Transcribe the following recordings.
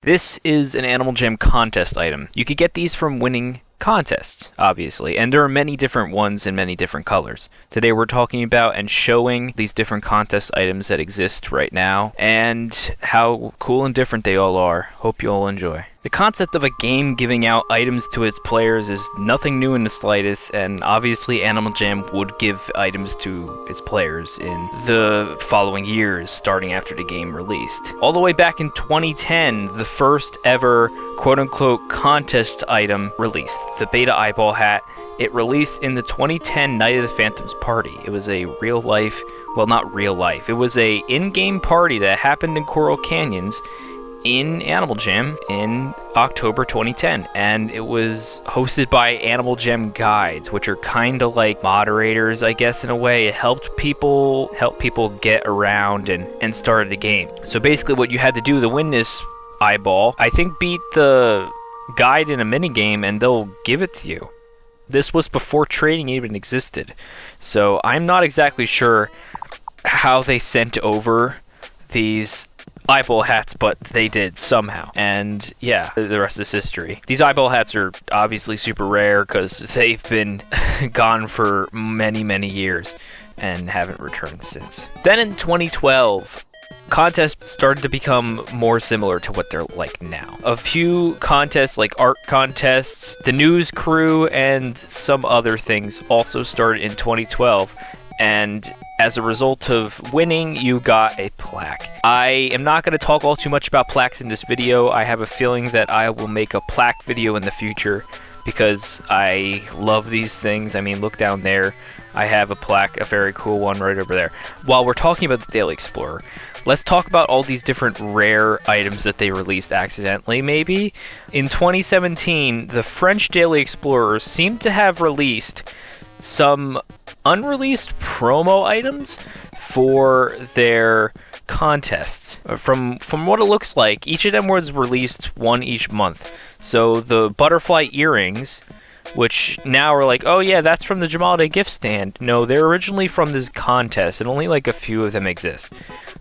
This is an Animal Jam contest item. You could get these from winning contests, obviously, and there are many different ones in many different colors. Today we're talking about and showing these different contest items that exist right now, and how cool and different they all are. Hope you all enjoy. The concept of a game giving out items to its players is nothing new in the slightest, and obviously Animal Jam would give items to its players in the following years, starting after the game released. All the way back in 2010, the first ever quote-unquote contest item released, the Beta Eyeball Hat. It released in the 2010 Night of the Phantoms party. It was a real life, well, not real life, it was a in-game party that happened in Coral Canyons in Animal Jam in October 2010, and it was hosted by Animal Jam guides, which are kind of like moderators, I guess, in a way. It helped people get around and started the game. So basically what you had to do to win this eyeball, I think, beat the guide in a minigame and they'll give it to you. This was before trading even existed, so I'm not exactly sure how they sent over these eyeball hats, but they did somehow. And yeah, the rest is history. These eyeball hats are obviously super rare because they've been gone for many years and haven't returned since. Then in 2012, contests started to become more similar to what they're like now. A few contests like art contests, the news crew, and some other things also started in 2012. And as a result of winning, you got a plaque. I am not going to talk all too much about plaques in this video. I have a feeling that I will make a plaque video in the future because I love these things. I mean, look down there. I have a plaque, a very cool one right over there. While we're talking about the Daily Explorer, let's talk about all these different rare items that they released accidentally, maybe. In 2017, the French Daily Explorer seemed to have released some unreleased promo items for their contests. From what it looks like, each of them was released one each month. So the butterfly earrings, which now are like, oh yeah, that's from the Magenta gift stand. No, they're originally from this contest, and only like a few of them exist.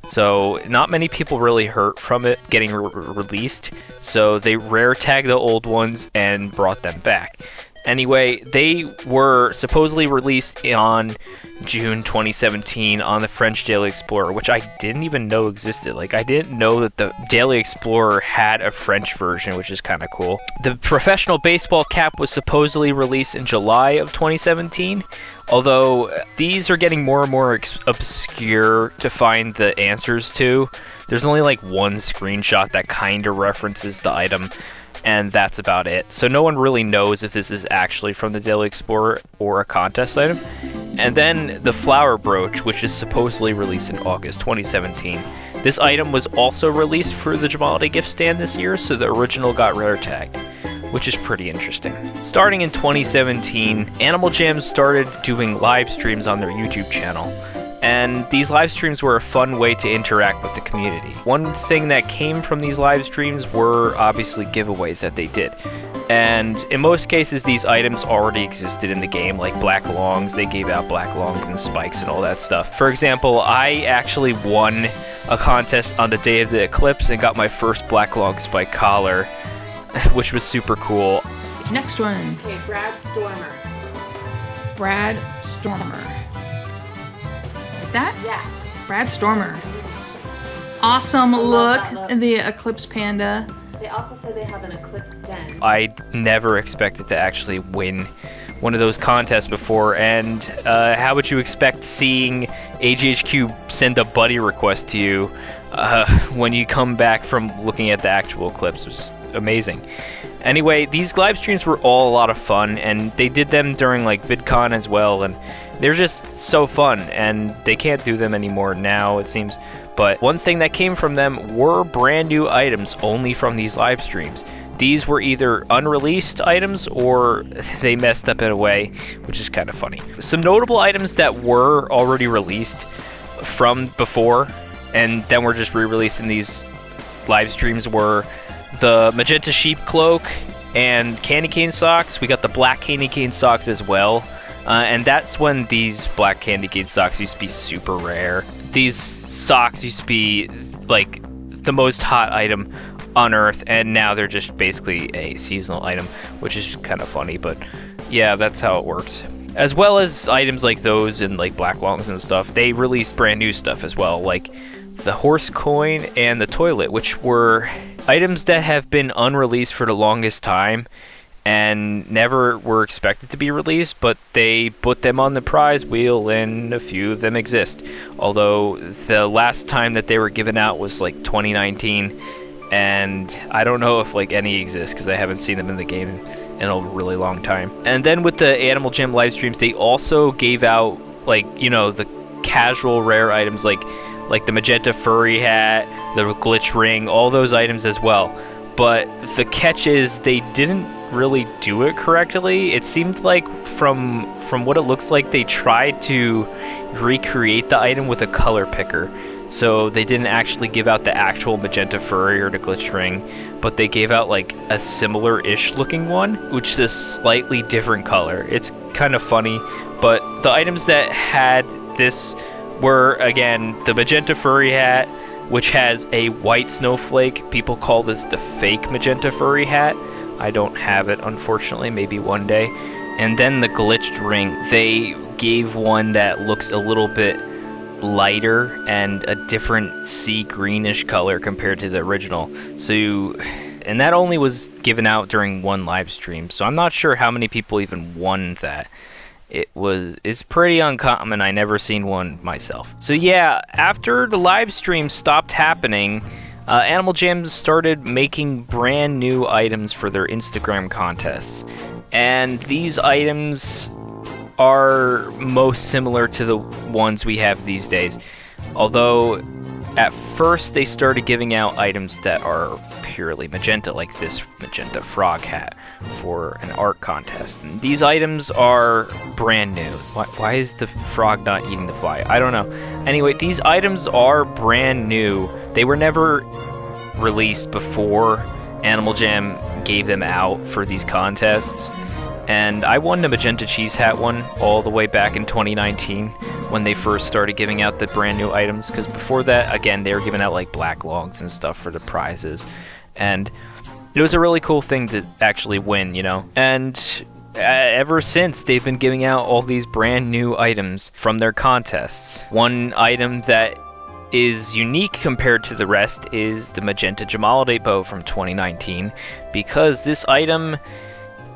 So not many people really hurt from it getting released, so they rare tagged the old ones and brought them back. Anyway, they were supposedly released on June 2017 on the French Daily Explorer, which I didn't even know existed. Like, I didn't know that the Daily Explorer had a French version, which is kind of cool. The professional baseball cap was supposedly released in July of 2017, although these are getting more and more obscure to find the answers to. There's only like one screenshot that kind of references the item, and that's about it. So no one really knows if this is actually from the Daily Explorer or a contest item. And then the flower brooch, which is supposedly released in August 2017. This item was also released for the Magenta gift stand this year, so the original got rare tagged, which is pretty interesting. Starting in 2017, Animal Jam started doing live streams on their YouTube channel. And these live streams were a fun way to interact with the community. One thing that came from these live streams were obviously giveaways that they did. And in most cases, these items already existed in the game, like black longs. They gave out black longs and spikes and all that stuff. For example, I actually won a contest on the day of the eclipse and got my first black long spike collar, which was super cool. Next one. Okay, Brad Stormer. Brad Stormer. That? Yeah. Brad Stormer. Awesome look. That look. The Eclipse Panda. They also said they have an Eclipse Den. I never expected to actually win one of those contests before, and how would you expect seeing AJHQ send a buddy request to you when you come back from looking at the actual Eclipse? It was amazing. Anyway, these live streams were all a lot of fun, and they did them during like VidCon as well, and they're just so fun, and they can't do them anymore now, it seems. But one thing that came from them were brand new items only from these live streams. These were either unreleased items or they messed up in a way, which is kind of funny. Some notable items that were already released from before and then were just re-released in these live streams were the Magenta sheep cloak and candy cane socks. We got the black candy cane socks as well. And that's when these black candy cane socks used to be super rare. These socks used to be like the most hot item unearth, and now they're just basically a seasonal item, which is kind of funny, but yeah, that's how it works. As well as items like those and like black longs and stuff, they released brand new stuff as well, like the horse coin and the toilet, which were items that have been unreleased for the longest time and never were expected to be released, but they put them on the prize wheel and a few of them exist. Although the last time that they were given out was like 2019, and I don't know if like any exist because I haven't seen them in the game in a really long time. And then with the Animal Jam live streams, they also gave out like, you know, the casual rare items like the Magenta furry hat, the glitch ring, all those items as well. But the catch is they didn't really do it correctly. It seemed like from what it looks like, they tried to recreate the item with a color picker. So they didn't actually give out the actual Magenta furry or the glitch ring, but they gave out like a similar-ish looking one, which is a slightly different color. It's kind of funny, but the items that had this were, again, the Magenta furry hat, which has a white snowflake. People call this the fake Magenta furry hat. I don't have it, unfortunately, maybe one day. And then the glitched ring, they gave one that looks a little bit lighter and a different sea greenish color compared to the original. So, and that only was given out during one live stream, so I'm not sure how many people even won that. It's pretty uncommon. I never seen one myself. So yeah, after the live stream stopped happening, Animal Jam started making brand new items for their Instagram contests, and these items are most similar to the ones we have these days. Although at first they started giving out items that are purely magenta, like this magenta frog hat for an art contest. And these items are brand new. Why is the frog not eating the fly? I don't know. Anyway, these items are brand new. They were never released before Animal Jam gave them out for these contests. And I won the Magenta Cheese Hat one all the way back in 2019 when they first started giving out the brand new items, because before that, again, they were giving out like black logs and stuff for the prizes. And it was a really cool thing to actually win, you know? And ever since, they've been giving out all these brand new items from their contests. One item that is unique compared to the rest is the Magenta Jamalade bow from 2019, because this item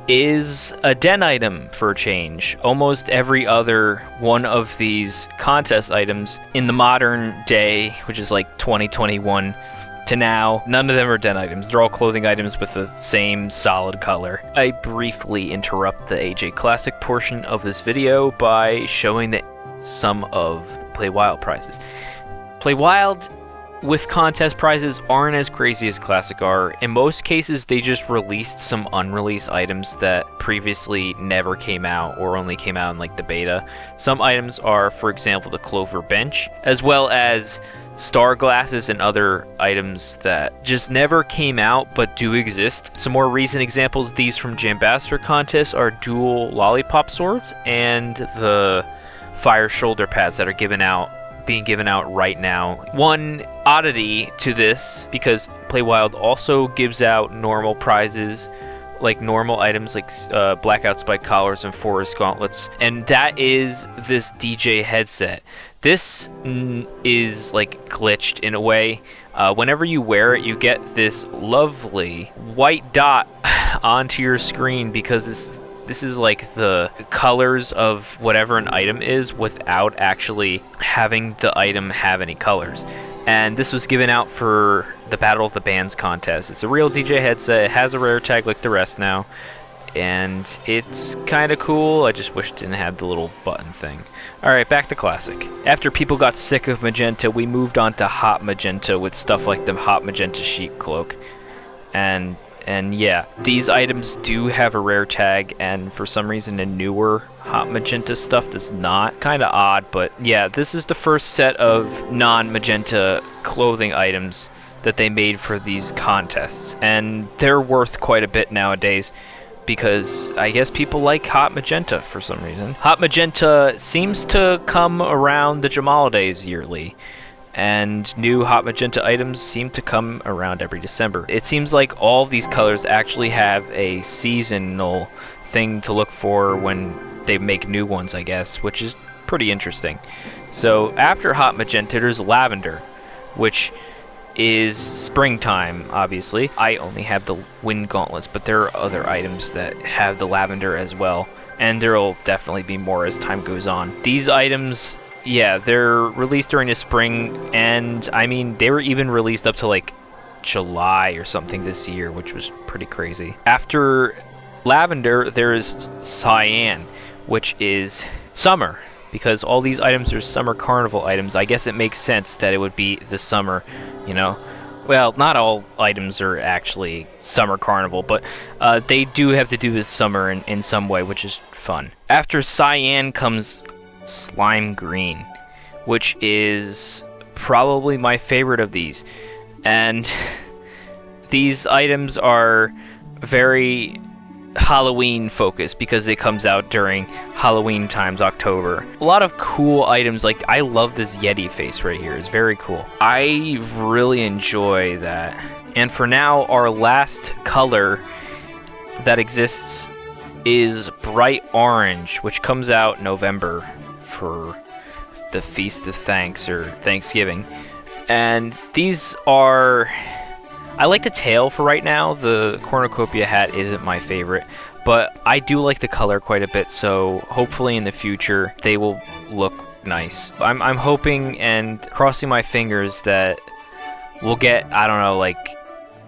is a den item for a change. Almost every other one of these contest items in the modern day, which is like 2021 to now, none of them are den items. They're all clothing items with the same solid color. I briefly interrupt the AJ Classic portion of this video by showing some of Play Wild prizes. Play Wild with contest prizes aren't as crazy as Classic are. In most cases, they just released some unreleased items that previously never came out or only came out in like the beta. Some items are, for example, the Clover Bench, as well as star glasses and other items that just never came out but do exist. Some more recent examples of these from Jambassador contests are dual lollipop swords and the fire shoulder pads that are being given out right now. One oddity to this, because Play Wild also gives out normal prizes, like normal items like blackout spike collars and forest gauntlets, and that is this DJ headset. This is like glitched in a way. Whenever you wear it, you get this lovely white dot onto your screen, because this is like the colors of whatever an item is without actually having the item have any colors. And this was given out for the Battle of the Bands contest. It's a real DJ headset. It has a rare tag like the rest now, and it's kind of cool. I just wish it didn't have the little button thing. Alright, back to Classic. After people got sick of Magenta, we moved on to Hot Magenta with stuff like the Hot Magenta Sheep Cloak. And yeah, these items do have a rare tag, and for some reason the newer Hot Magenta stuff does not. Kinda odd, but yeah, this is the first set of non-Magenta clothing items that they made for these contests, and they're worth quite a bit nowadays, because I guess people like Hot Magenta for some reason. Hot Magenta seems to come around the Jamal days yearly, and new hot magenta items seem to come around every December. It seems like all of these colors actually have a seasonal thing to look for when they make new ones, I guess, which is pretty interesting. So after hot magenta, there's lavender, which is springtime, obviously. I only have the wind gauntlets, but there are other items that have the lavender as well, and there will definitely be more as time goes on. These items, yeah, they're released during the spring, and I mean, they were even released up to like July or something this year, which was pretty crazy. After lavender, there's cyan, which is summer, because all these items are summer carnival items. I guess it makes sense that it would be the summer, you know. Well, not all items are actually summer carnival, but they do have to do with summer in some way, which is fun. After cyan comes slime green, which is probably my favorite of these. And these items are very Halloween focused because it comes out during Halloween times, October. A lot of cool items, like I love this Yeti face right here. It's very cool. I really enjoy that. And for now, our last color that exists is bright orange, which comes out November for the Feast of Thanks or Thanksgiving. And these are, I like the tail for right now. The cornucopia hat isn't my favorite, but I do like the color quite a bit, so hopefully in the future they will look nice. I'm hoping and crossing my fingers that we'll get, I don't know, like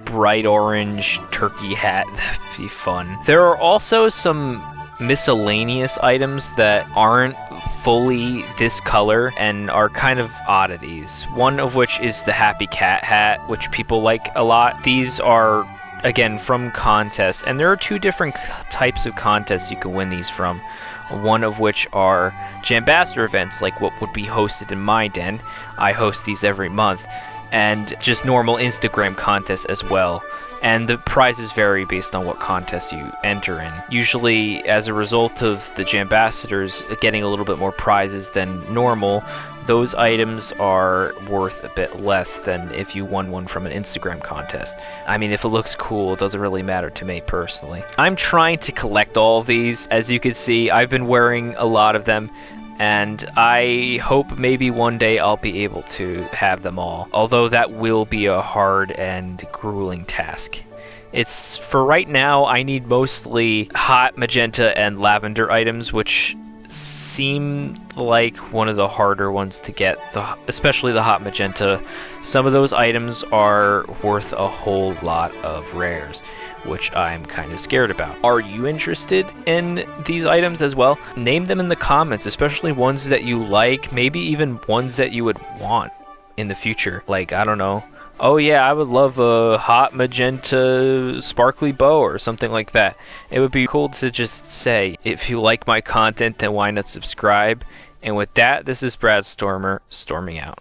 bright orange turkey hat. That'd be fun. There are also some miscellaneous items that aren't fully this color and are kind of oddities. One of which is the Happy Cat hat, which people like a lot. These are, again, from contests, and there are two different types of contests you can win these from. One of which are Jambassador events, like what would be hosted in my den. I host these every month. And just normal Instagram contests as well. And the prizes vary based on what contest you enter in. Usually, as a result of the Jambassadors getting a little bit more prizes than normal, those items are worth a bit less than if you won one from an Instagram contest. I mean, if it looks cool, it doesn't really matter to me personally. I'm trying to collect all of these. As you can see, I've been wearing a lot of them, and I hope maybe one day I'll be able to have them all, although that will be a hard and grueling task. It's, for right now, I need mostly hot magenta and lavender items, which seem like one of the harder ones to get, especially the hot magenta. Some of those items are worth a whole lot of rares, which I'm kind of scared about. Are you interested in these items as well? Name them in the comments, especially ones that you like, maybe even ones that you would want in the future. Like, I don't know, oh yeah, I would love a hot magenta sparkly bow or something like that. It would be cool to just say, if you like my content, then why not subscribe? And with that, this is Brad Stormer, storming out.